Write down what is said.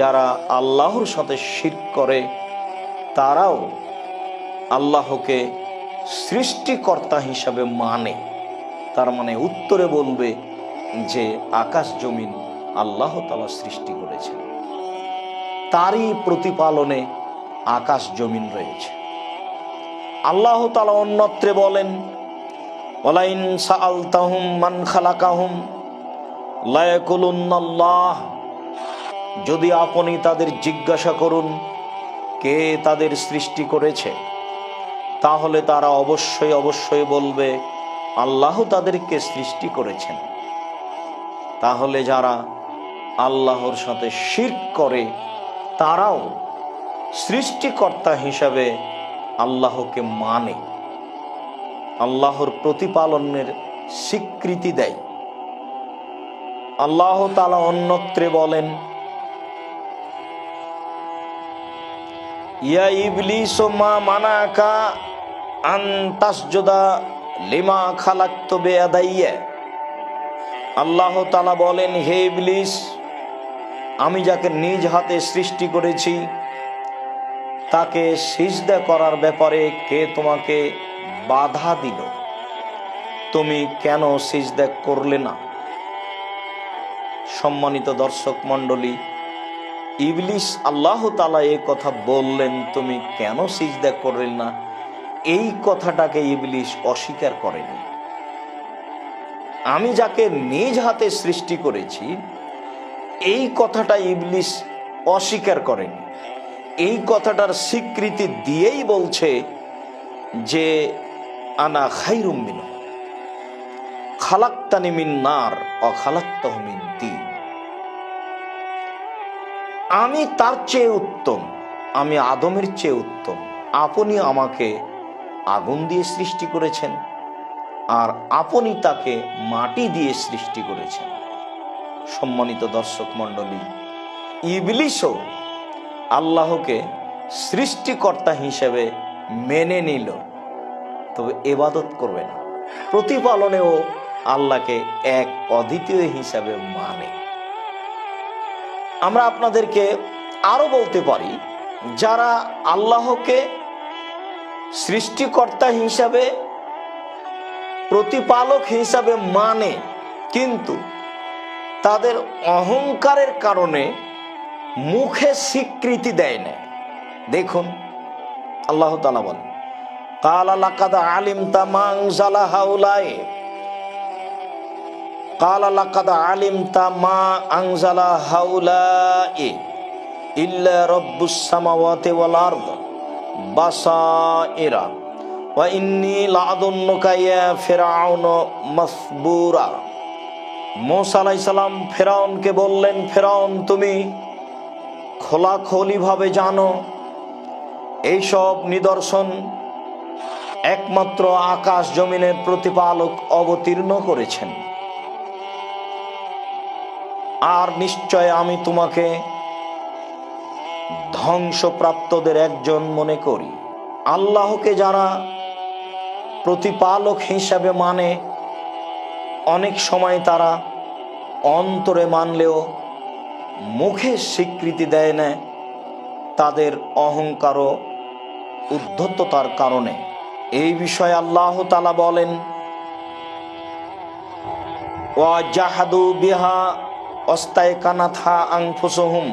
যারা আল্লাহর সাথে শিরক করে তারাও আল্লাহকে সৃষ্টিকর্তা হিসাবে মানে। তার মানে উত্তরে বলবে যে আকাশ জমিন আল্লাহ তাআলা সৃষ্টি করেছেন, তারই প্রতিপালনে আকাশ জমিন রয়েছে। আল্লাহ তাআলা অন্যত্রে বলেন, ওয়ালাইন সাআলতাহুম মান খালাকাহুম লা ইয়াকুলুন্নাল্লাহ, যদি আপনি তাদের জিজ্ঞাসা করুন কে তাদের সৃষ্টি করেছে, তাহলে তারা অবশ্যই বলবে আল্লাহ তাদেরকে সৃষ্টি করেছেন। তাহলে যারা আল্লাহর সাথে শিরক করে তারাও সৃষ্টিকর্তা হিসাবে আল্লাহকে মানে, আল্লাহর প্রতিপালনের স্বীকৃতি দেয়। আল্লাহ তাআলা অন্যত্রে বলেন, ইয়া ইবলিস মা মানাকা আন তাসজুদা লিমা খালাকতু বিয়াদাইয়া। আল্লাহ তাআলা বলেন, হে ইবলিস, আমি যাকে নিজ হাতে সৃষ্টি করেছি তাকে সিজদা করার ব্যাপারে কে তোমাকে বাধা দিল? তুমি কেন সিজদা করলে না? সম্মানিত দর্শক মণ্ডলী, ইবলিস আল্লাহ তাআলা এই কথা বললেন, তুমি কেন সিজদা করলে না, এই কথাটাকে ইবলিস অস্বীকার করেনি। আমি যাকে নিজ হাতে সৃষ্টি করেছি এই কথাটা ইবলিস অস্বীকার করেনি। এই কথাটার স্বীকৃতি দিয়েই বলছে যে আনা খায়রুম মিনহু খালাকতানি মিন নার ওয়া খালাকতাহু মিন তিন। আমি তার চেয়ে উত্তম, আমি আদমের চেয়ে উত্তম। আপনি আমাকে আগুন দিয়ে সৃষ্টি করেছেন আর আপনি তাকে মাটি দিয়ে সৃষ্টি করেছেন। সম্মানিত দর্শক মণ্ডলী, ইবলিসও আল্লাহকে সৃষ্টিকর্তা হিসেবে মেনে নিল, তবে ইবাদত করবে না, প্রতিপালনেও আল্লাহকে এক অদ্বিতীয় হিসাবে মানে। আমরা আপনাদেরকে আরো বলতে পারি, যারা আল্লাহকে সৃষ্টিকর্তা হিসাবে প্রতিপালক হিসাবে মানে কিন্তু তাদের অহংকারের কারণে মুখে স্বীকৃতি দেয় না। দেখুন আল্লাহ তাআলা বলেন, কালা লাকাদ আলিমতা মা আনজালা হাউলাই, কালা লাকাদ আলিমতা মা আনজালা হাউলাই ইল্লা রাব্বুস সামাওয়াতি ওয়াল আরদ বাসাইরা ওয়া ইন্নী লাআযুন্নুকা ইয়া ফিরআউন মাসবুরা। মূসা আলাইহিস সালাম ফিরআউনকে বললেন, ফিরআউন তুমি খোলাখুলিভাবে জানো এইসব নিদর্শন একমাত্র আকাশ জমিনের প্রতিপালক অবতীর্ণ করেছেন, আর নিশ্চয় আমি তোমাকে ধ্বংসপ্রাপ্তদের একজন মনে করি। আল্লাহকে যারা প্রতিপালক হিসাবে মানে, অনেক সময় তারা অন্তরে মানলেও মুখে স্বীকৃতি দেয় না, তাদের অহংকার ও উদ্ধততার কারণে। এই বিষয়ে আল্লাহ তাআলা বলেন, ওয়া জাহাদু বিহা ওয়াস্তায়কানাথা আনফুসুহুম